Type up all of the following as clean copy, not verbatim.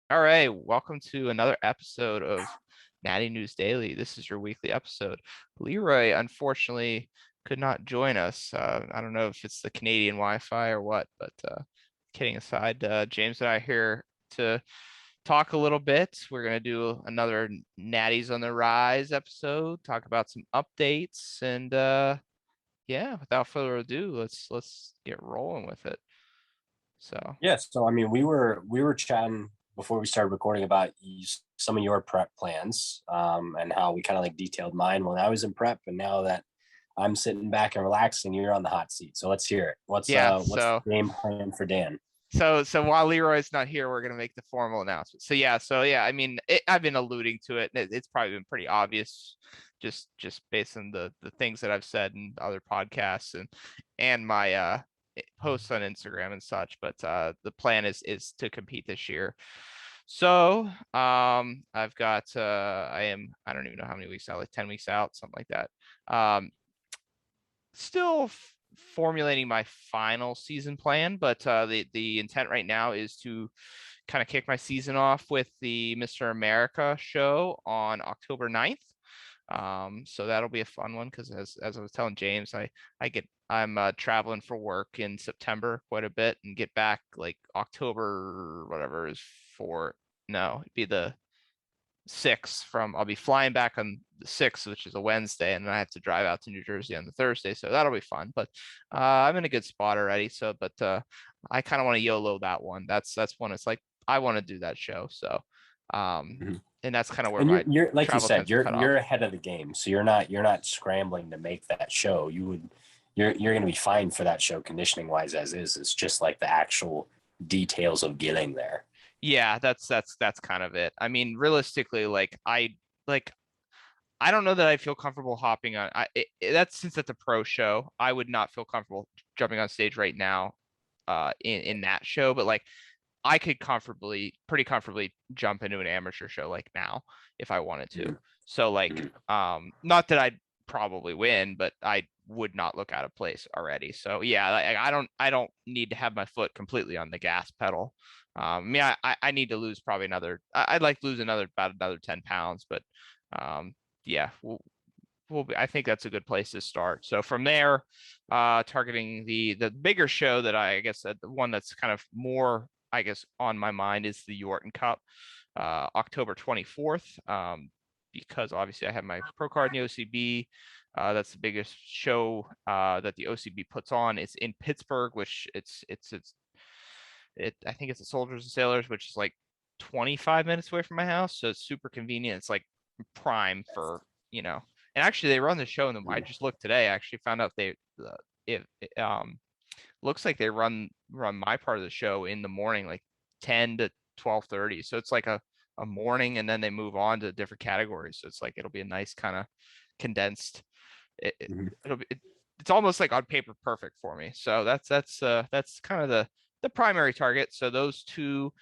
All right, welcome to another episode of Natty News Daily. This is your weekly episode. Leroy unfortunately could not join us. I don't know if it's the Canadian Wi-Fi or what, but kidding aside, James and I are here to talk a little bit. We're gonna do another Natties on the Rise episode, talk about some updates, and yeah, without further ado, let's get rolling with it. So. Yeah, so I mean, we were chatting before we started recording about some of your prep plans, and how we kind of like detailed mine when I was in prep, and now that I'm sitting back and relaxing, you're on the hot seat. So let's hear it. Yeah, What's the game plan for Dan? so while Leroy's not here, we're gonna make the formal announcement. So yeah. I mean, I've been alluding to it. It's probably been pretty obvious, just based on the things that I've said in other podcasts and my posts on Instagram and such. But the plan is to compete this year. So I've got I don't even know how many weeks out, like 10 weeks out, something like that. Still formulating my final season plan, but the intent right now is to kind of kick my season off with the Mr. America show on October 9th. So that'll be a fun one because as I was telling James, I'm traveling for work in September quite a bit and get back like October whatever is for no, it'd be the 6th from I'll be flying back on the 6th, which is a Wednesday, and then I have to drive out to New Jersey on the Thursday, so that'll be fun. But I'm in a good spot already. So, but I kind of want to YOLO that one. That's one. It's like I want to do that show. So, Mhm. and that's kind of where And my you're like you travel said, tends to cut you're off. ahead of the game, so you're not scrambling to make that show. You're going to be fine for that show conditioning wise as is. It's just like the actual details of getting there. Yeah, that's kind of it. I mean, realistically, like I don't know that I feel comfortable hopping on. That's since it's a pro show. I would not feel comfortable jumping on stage right now, in that show. But like, I could pretty comfortably jump into an amateur show like now if I wanted to. Mhm. So like, Mhm. not that I'd probably win, but I would not look out of place already. So yeah, I don't need to have my foot completely on the gas pedal. I need to lose probably I'd like to lose about another 10 pounds, but um, yeah, I think that's a good place to start. So from there, targeting the bigger show that I guess the one that's kind of more, I guess, on my mind is the Yorton Cup, October 24th. Because obviously I have my pro card in the OCB. That's the biggest show that the OCB puts on. It's in Pittsburgh, which I think it's the Soldiers and Sailors, which is like 25 minutes away from my house, so it's super convenient. It's like prime for and actually they run the show in the. I just looked today. I actually found out it looks like they run my part of the show in the morning, like 10 to 12:30. So it's like a morning, and then they move on to different categories. So it's like it'll be a nice kind of condensed. Mhm. It'll be it's almost like on paper perfect for me. So that's kind of the primary target. So those two,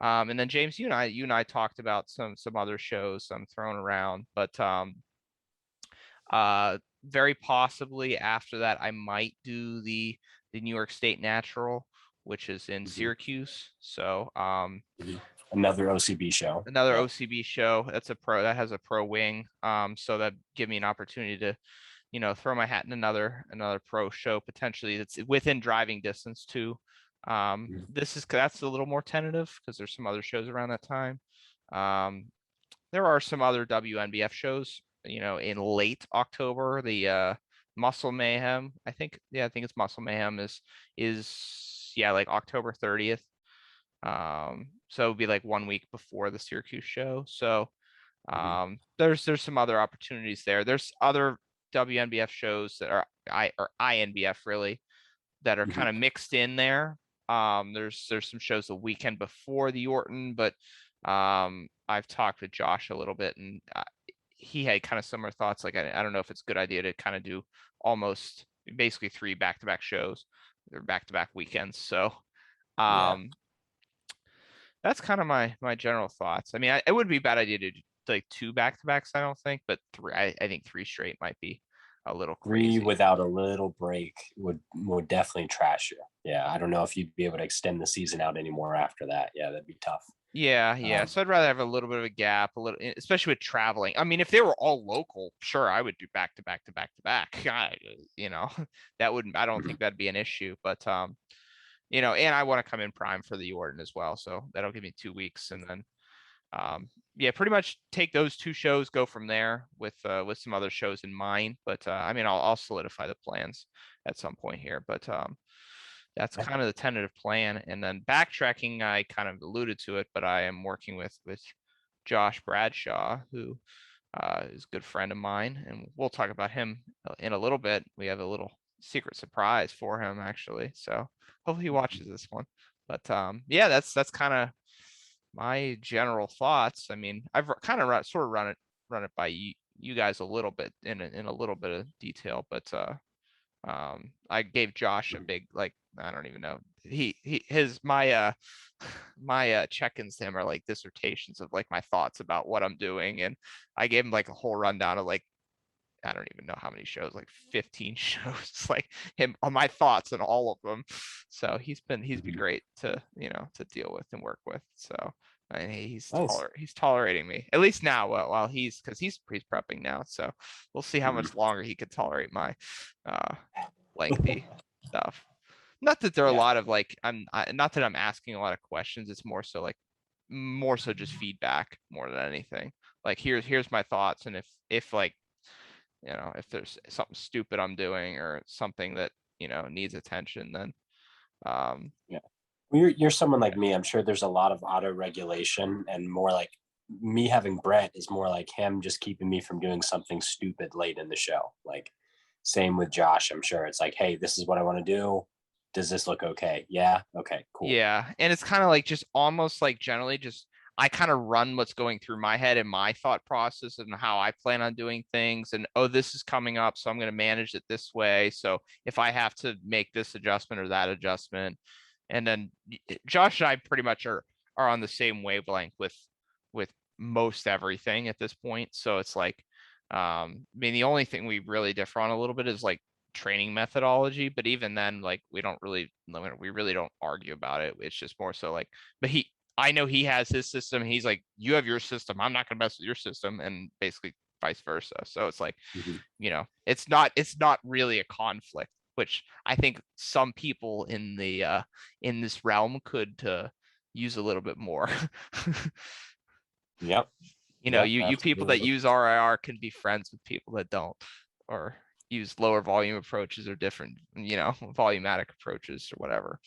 and then James, you and I talked about some other shows I'm throwing around, but very possibly after that I might do the New York State Natural, which is in Mhm. Syracuse. So Mhm. Another OCB show. another Yeah. OCB show. That has a pro wing. So that give me an opportunity to throw my hat in another pro show potentially that's within driving distance too. Mhm. That's a little more tentative because there's some other shows around that time. Um, there are some other WNBF shows, in late October. The Muscle Mayhem, I think. Yeah, I think it's Muscle Mayhem is yeah, like October 30th. So it'd be like 1 week before the Syracuse show. So Mhm. there's some other opportunities there. There's other WNBF shows that are INBF really that are Mhm. kind of mixed in there. There's some shows the weekend before the Orton, but I've talked with Josh a little bit, and he had kind of similar thoughts. Like I don't know if it's a good idea to kind of do almost basically three back-to-back shows or back-to-back weekends. So Yeah. um, that's kind of my general thoughts. I mean, it would be a bad idea to do like two back-to-backs, I don't think, but three, I think three straight might be a little Three crazy. without a little break would definitely trash you. Yeah, I don't know if you'd be able to extend the season out anymore after that. Yeah, that'd be tough. Yeah. So I'd rather have a little bit of a gap, especially with traveling. I mean, if they were all local, sure, I would do back to back to back to back. That wouldn't. I don't Mhm. think that'd be an issue. But and I want to come in prime for the Jordan as well, so that'll give me 2 weeks, and then yeah, pretty much take those two shows, go from there with some other shows in mind. But I mean, I'll solidify the plans at some point here. But that's Yeah. kind of the tentative plan. And then backtracking, I kind of alluded to it, but I am working with Josh Bradshaw, who is a good friend of mine, and we'll talk about him in a little bit. We have a little secret surprise for him actually, so hopefully he watches this one. But yeah, that's kind of my general thoughts. I mean, I've kind of sort of run it by you guys a little bit in a little bit of detail, but I gave Josh a big, like, I don't even know. My my check-ins to him are like dissertations of like my thoughts about what I'm doing, and I gave him like a whole rundown of like I don't even know how many shows, like 15 shows, like him on my thoughts on all of them. So he's been Mhm. great to deal with and work with. So and Nice. he's tolerating me at least now while because he's prepping now. So we'll see how Mhm. much longer he could tolerate my uh lengthy stuff. Not that there are a Yeah. lot of like not that I'm asking a lot of questions. It's more so just feedback more than anything. Like here's my thoughts, and if like if there's something stupid I'm doing or something that needs attention, then um Yeah. Well, you're someone like yeah. me. I'm sure there's a lot of auto regulation, and more like me having Brett is more like him just keeping me from doing something stupid late in the show. Like same with Josh. I'm sure it's like, hey, this is what I want to do. Does this look okay? Yeah. Okay. Cool. Yeah, and it's kind of like just almost like generally just I kind of run what's going through my head and my thought process and how I plan on doing things. And oh, this is coming up, so I'm going to manage it this way. So if I have to make this adjustment or that adjustment, and then Josh and I pretty much are on the same wavelength with most everything at this point. So it's like, I mean, the only thing we really differ on a little bit is like training methodology, but even then, like we really don't argue about it. It's just more so like, but I know he has his system. He's like, you have your system. I'm not gonna mess with your system, and basically vice versa. So it's like, Mhm. it's not really a conflict, which I think some people in this realm could use a little bit more. Yep. You Yeah. you people that Absolutely. use RIR can be friends with people that don't, or use lower volume approaches or different, volumetric approaches or whatever.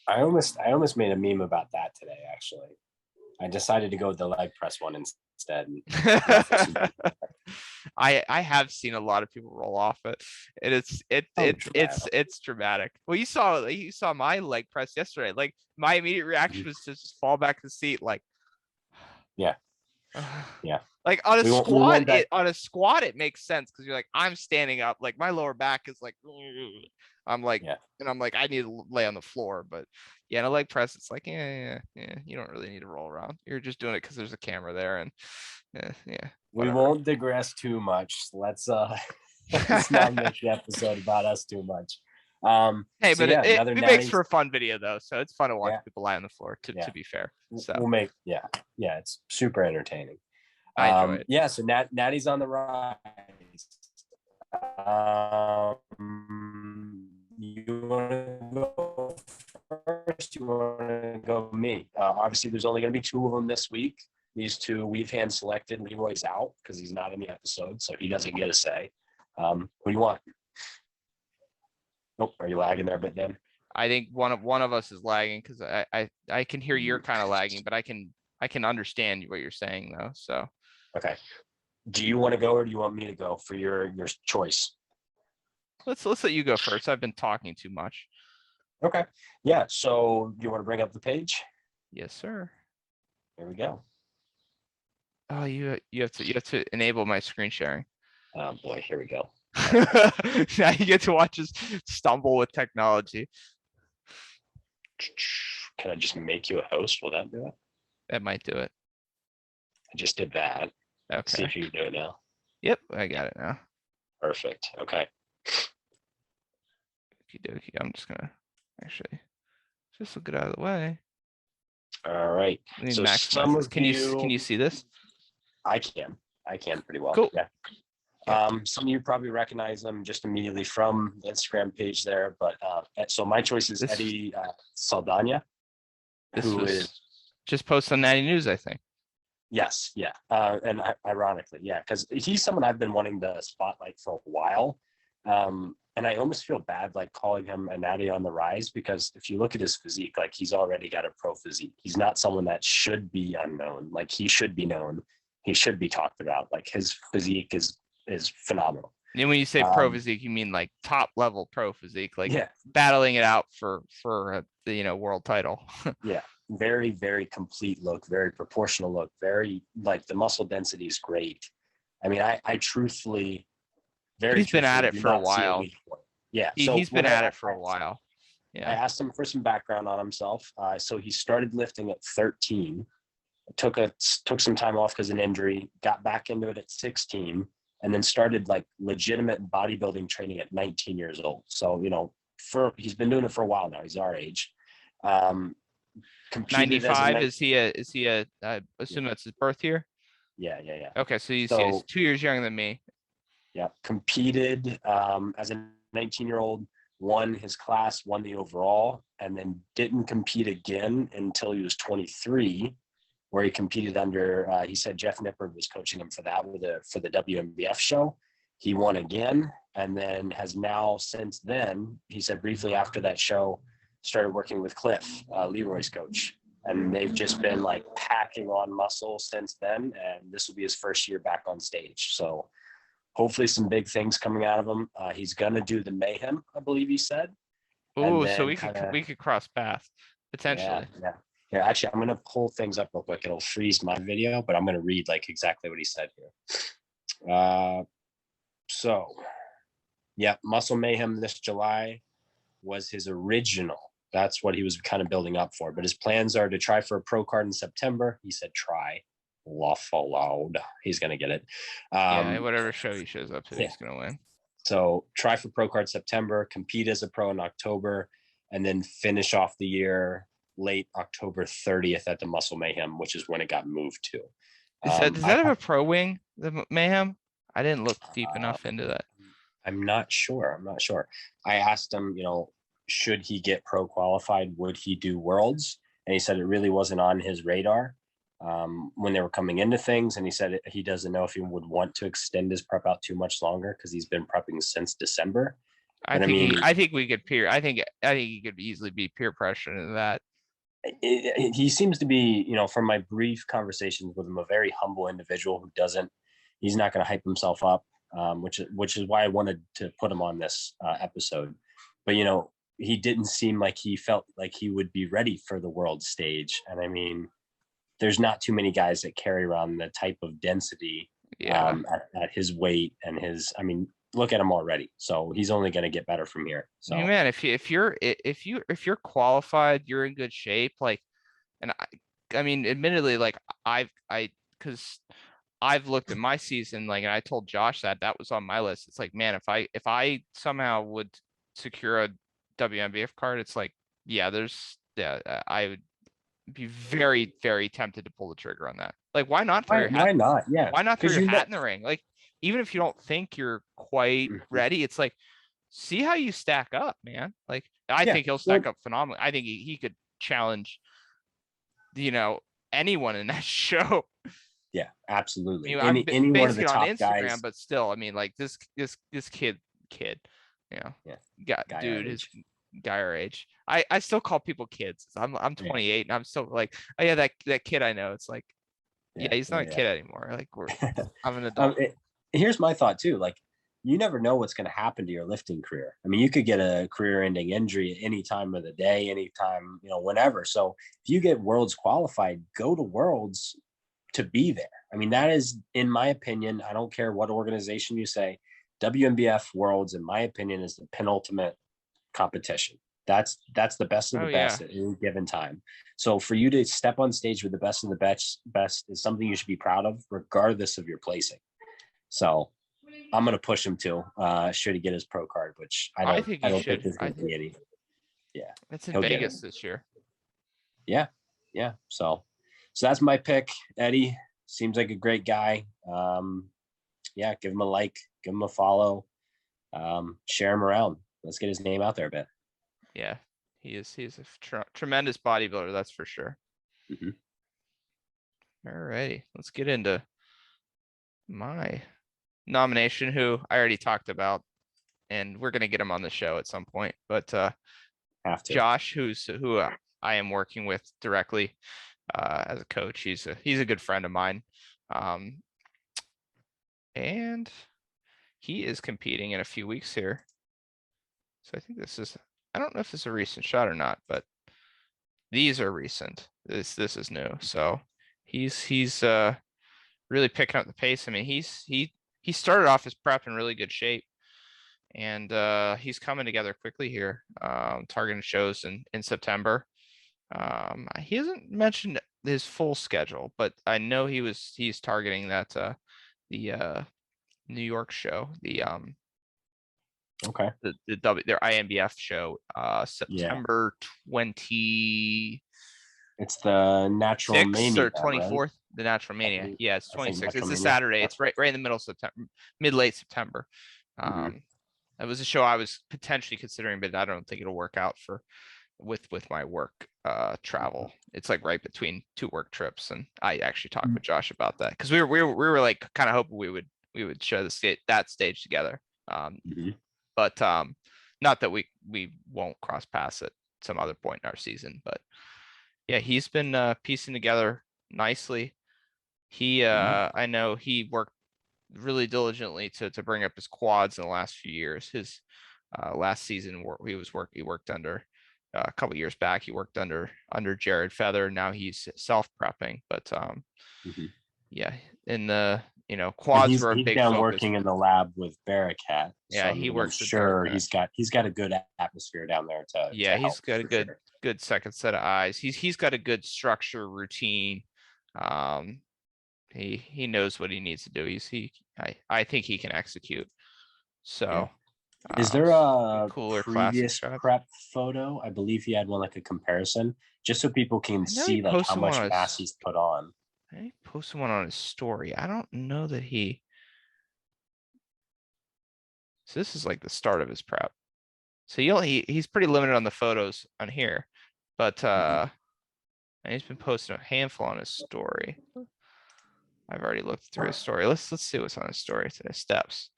I almost made a meme about that today. Actually, I decided to go with the leg press one instead and ruffle some. I have seen a lot of people roll off it, and Oh, dramatic. it's dramatic. Well, you saw my leg press yesterday. Like my immediate reaction was to just fall back to the seat, like Yeah. Yeah. like on a We squat, went back. it makes sense because you're like I'm standing up, like my lower back is like I'm like Yeah. and I'm like I need to lay on the floor, but yeah, in a leg press, it's like yeah, you don't really need to roll around. You're just doing it because there's a camera there, and yeah, We whatever. won't digress too much. Let's not make the episode about us too much. Hey, So but yeah, it another makes Natty's. for a fun video though, so it's fun to watch Yeah. people lie on the floor. To Yeah. be fair, so We'll make. Yeah. Yeah. It's super entertaining. I enjoy it. Yeah. So Natty's on the rise. You want to go first? You want to go me? Obviously, there's only going to be two of them this week. These two we've hand selected. Leroy's out because he's not in the episode, so he doesn't get a say. Who do you want? Nope. Are you lagging there a bit, Dan? I think one of us is lagging because I can hear you're kind of lagging, but I can understand what you're saying though. So Okay. Do you want to go or do you want me to go for your choice? let's let you go first. I've been talking too much. Okay. Yeah. So you want to bring up the page? Yes, sir. Here we go. Oh, you have to enable my screen sharing. Oh boy, here we go. Now you get to watch us stumble with technology. Can I just make you a host? Will that do it? That might do it. I just did that. See Okay. if you can do it now. Yep, I got it now. Perfect. Okay. Okie dokie. I'm just gonna actually just get out of the way. All right. Let me So maximize some this. of Can you see this? I can pretty well. Cool. Yeah. Some of you probably recognize them just immediately from the Instagram page there, but so my choice is Eddie Saldana, This who was is just posted on Natty News, I think. yes, yeah, and ironically, yeah, because he's someone I've been wanting to spotlight for a while, and I almost feel bad like calling him a natty on the rise because if you look at his physique, like he's already got a pro physique. He's not someone that should be unknown. Like he should be known. He should be talked about. Like his physique is phenomenal. And when you say pro physique, you mean like top level pro physique, like yeah, battling it out for the world title. yeah, very very complete look, very proportional look, very like the muscle density is great. I mean, I truthfully, very He's been at truthfully, it do for a not see while. Yeah, so He's been at it for a while. I Yeah. asked him for some background on himself. So he started lifting at 13, took some time off because of an injury, got back into it at 16, and then started like legitimate bodybuilding training at 19 years old. So, he's been doing it for a while now. He's our age. 95, is he a I assume that's his birth year? Yeah. Okay, so he's 2 years younger than me. Yeah, competed as a 19-year-old, won his class, won the overall, and then didn't compete again until he was 23, where he competed under, he said Jeff Nippard was coaching him for that for the WMBF show. He won again, and then has now since then, he said briefly after that show, started working with Cliff, Leroy's coach. And they've just been like packing on muscle since then, and this will be his first year back on stage. So hopefully some big things coming out of him. He's going to do the Mayhem, I believe he said. Oh, so we could cross paths potentially. Yeah, actually, I'm going to pull things up real quick. It'll freeze my video, but I'm going to read like exactly what he said here. So, yeah, Muscle Mayhem this July was his original. That's what he was kind of building up for. But his plans are to try for a pro card in September. He said try. Laugh aloud. He's going to get it. Yeah, whatever show he shows up to, he's going to win. So try for pro card September, compete as a pro in October, and then finish off the year late October 30th at the Muscle Mayhem, which is when it got moved to. Does that have a pro wing, the Mayhem? I didn't look deep enough into that. I'm not sure. I asked him, should he get pro qualified? Would he do Worlds? And he said it really wasn't on his radar when they were coming into things. And he said he doesn't know if he would want to extend his prep out too much longer because he's been prepping since December. I think we could I think he could easily be peer pressure into that. He seems to be, from my brief conversations with him, a very humble individual who he's not going to hype himself up, which is why I wanted to put him on this episode. But, he didn't seem like he felt like he would be ready for the world stage. And I mean, there's not too many guys that carry around the type of density at his weight and look at him already. So he's only going to get better from here. So man, if you're qualified, you're in good shape. Like, and I mean, admittedly, like because I've looked at my season, like, and I told Josh that was on my list. It's like, man, if I somehow would secure a WMBF card, it's like, I would be very, very tempted to pull the trigger on that. Like, why not throw your hat? Why not? Yeah. Why not throw your hat in the ring? Like, even if you don't think you're quite ready, it's like, see how you stack up, man. Like, I think he'll stack up phenomenally. I think he could challenge, anyone in that show. Yeah, absolutely. I'm any one of the top on Instagram, guys, but still, I mean, like this kid, guy our age. I still call people kids. I'm 28 and I'm still like, oh yeah, that kid I know. It's like, he's not a kid anymore. Like I'm an adult. Here's my thought too. Like, you never know what's going to happen to your lifting career. I mean, you could get a career-ending injury at any time of the day, anytime, whenever. So if you get Worlds qualified, go to Worlds to be there. I mean, that is, in my opinion, I don't care what organization you say, WMBF Worlds, in my opinion, is the penultimate competition. That's the best of the best at any given time. So for you to step on stage with the best of the best is something you should be proud of, regardless of your placing. So I'm going to push him to should he get his pro card, which I don't think there's going to be any. Yeah, it's in Vegas this year. Yeah, yeah. So that's my pick. Eddie seems like a great guy. Yeah, give him a like, give him a follow, share him around. Let's get his name out there a bit. Yeah, he's a tremendous bodybuilder, that's for sure. Mm-hmm. All righty, let's get into my nomination, who I already talked about, and we're gonna get him on the show at some point. But Have to. Josh, who I am working with directly as a coach. He's a good friend of mine, and he is competing in a few weeks here. So I think this is, I don't know if this is a recent shot or not, but these are recent. This is new. So he's really picking up the pace. I mean, he started off his prep in really good shape, and he's coming together quickly here. Targeting shows in September. He hasn't mentioned his full schedule, but I know he's targeting that the New York show, Okay. their IMBF show, Yeah. September 26th It's the Natural Mania, or 24th. right? The Natural Mania. Yeah, it's I think 26th. It's Natural a Mania. Saturday. It's right in the middle of September, late September. Mhm. That was a show I was potentially considering, but I don't think it'll work out with my work travel. It's like right between two work trips, and I actually talked with Josh about that because we were like kind of hoping we would show that stage together. Mhm. But not that we won't cross paths at some other point in our season. But yeah, he's been piecing together nicely. Mhm. I know he worked really diligently to bring up his quads in the last few years. His last season he worked under a couple years back. He worked under Jared Feather. Now he's self prepping, but Mhm. yeah, in the And quads he's were a he's big down focus. working in the lab with Bearcat. So Yeah, I he mean, I'm works with Derek sure Bennett. he's got a good atmosphere down there to Yeah, he's help got a for sure. good second set of eyes. He's got a good structure routine. Um, he knows what he needs to do. I think he can execute. Yeah. So Is there some a cooler classic previous shots. prep photo? I believe he had one like a comparison, just so people can I know he see like how posted one much on mass his he's put on. he posted one on his story. I don't know that he. So this is like the start of his prep. So he's pretty limited on the photos on here, but Mhm. and he's been posting a handful on his story. I've already looked through his story. Let's see what's on his story today. Steps.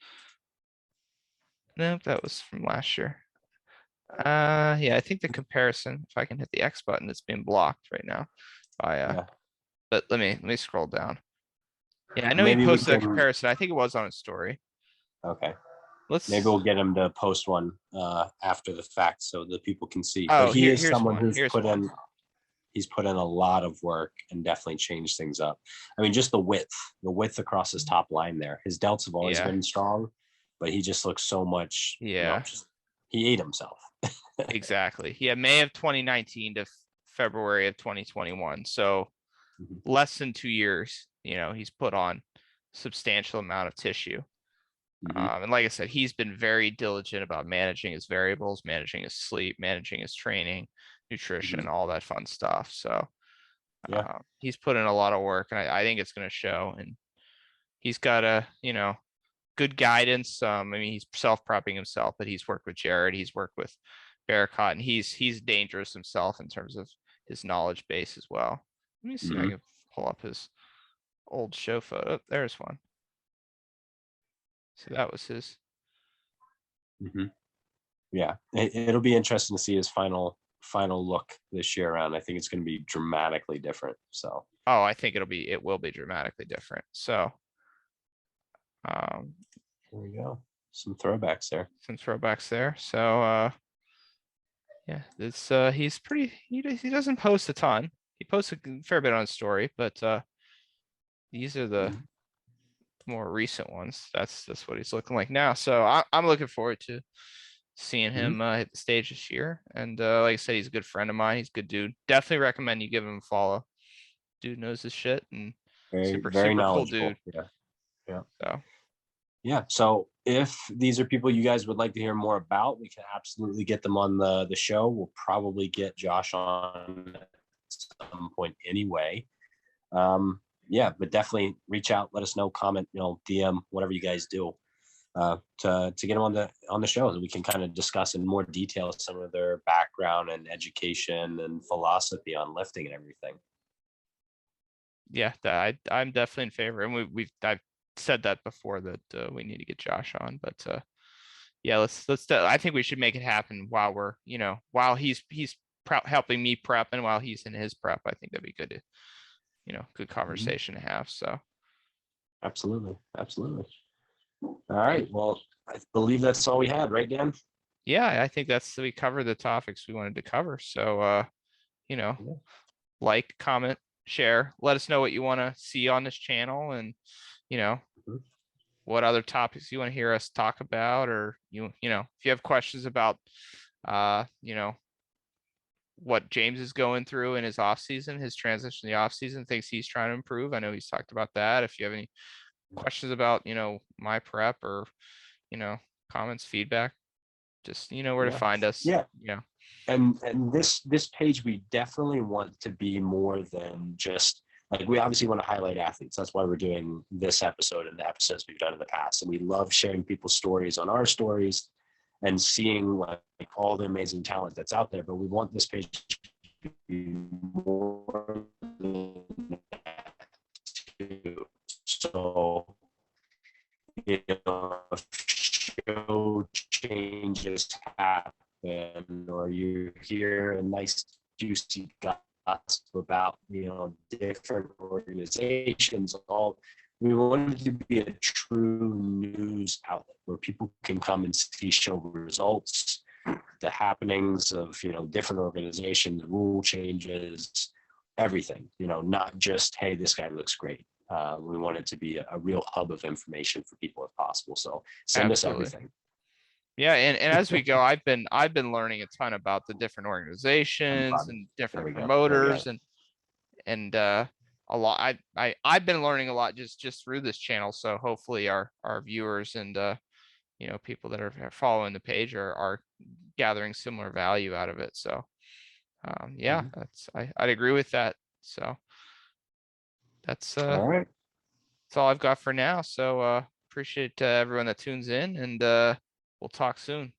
Nope, that was from last year. Yeah, I think the comparison, if I can hit the X button, it's being blocked right now by Yeah. but let me scroll down. Yeah, I know he Maybe we posted a can. comparison. I think it was on his story. Okay. Maybe Let's we'll get him to post one after the fact so that people can see. But oh he is here's someone one. who's Here's put one. in he's put in a lot of work and definitely changed things up. I mean, just the width across his top line there. His delts have always Yeah. been strong, but he just looks so much, Yeah. he ate himself. Exactly. Yeah, May of 2019 to February of 2021. So Mhm. less than 2 years, he's put on substantial amount of tissue. Mhm. And like I said, he's been very diligent about managing his variables, managing his sleep, managing his training, nutrition, Mhm. all that fun stuff. So Yeah. he's put in a lot of work, and I think it's going to show. And he's got good guidance. I mean, he's self-prepping himself, but he's worked with Jared, he's worked with Bearcat, and he's dangerous himself in terms of his knowledge base as well. Let me see if I Mhm. can pull up his old show photo. Oh, there's one. So that was his. Mhm. Yeah. It'll be interesting to see his final look this year around. I think it's going to be dramatically different. So Oh, I think it will be dramatically different. So um here we go. Some throwbacks there. some throwbacks there. So yeah, it's he's pretty he doesn't post a ton. He posts a fair bit on his story, but these are the Mhm. more recent ones. That's what he's looking like now. So I'm looking forward to seeing Mhm. him hit the stage this year. And like I said, he's a good friend of mine. He's a good dude. Definitely recommend you give him a follow. Dude knows his shit and Very, super very super cool dude. knowledgeable. Yeah. Yeah. So Yeah. So if these are people you guys would like to hear more about, we can absolutely get them on the show. We'll probably get Josh on some point anyway. Yeah, but definitely reach out, let us know, comment, DM, whatever you guys do, to get them on the show, so we can kind of discuss in more detail some of their background and education and philosophy on lifting and everything. Yeah, I'm definitely in favor, and I've said that before that we need to get Josh on, but yeah, I think we should make it happen while while he's helping me prep and while he's in his prep. I think that'd be good good conversation to have. So absolutely. All right, well, I believe that's all we had, right, Dan? yeah, I think we covered the topics we wanted to cover. So yeah. Like, comment, share, let us know what you want to see on this channel, and what other topics you want to hear us talk about, or if you have questions about what James is going through in his off season, his transition in the off season, things he's trying to improve. I know he's talked about that. If you have any questions about, my prep, or, comments, feedback, just, where to find us. Yeah. Yeah. And this page, we definitely want to be more than just, like, we obviously want to highlight athletes. That's why we're doing this episode and the episodes we've done in the past. And we love sharing people's stories on our stories and seeing like all the amazing talent that's out there. But we want this page to be more than that too. So, if show changes happen, or you hear a nice juicy gossip about different organizations, we want it to be a true news outlet where people can come and see show results, the happenings of different organizations, rule changes, everything, not just, hey, this guy looks great. We want it to be a real hub of information for people if possible. So send Absolutely. us everything. Yeah, and as we go, I've been learning a ton about the different organizations and different promoters, and a lot. I've been learning a lot just through this channel. So hopefully our viewers and people that are following the page are gathering similar value out of it. So yeah, I'd agree with that. So that's all right. That's all I've got for now. So appreciate everyone that tunes in, and we'll talk soon.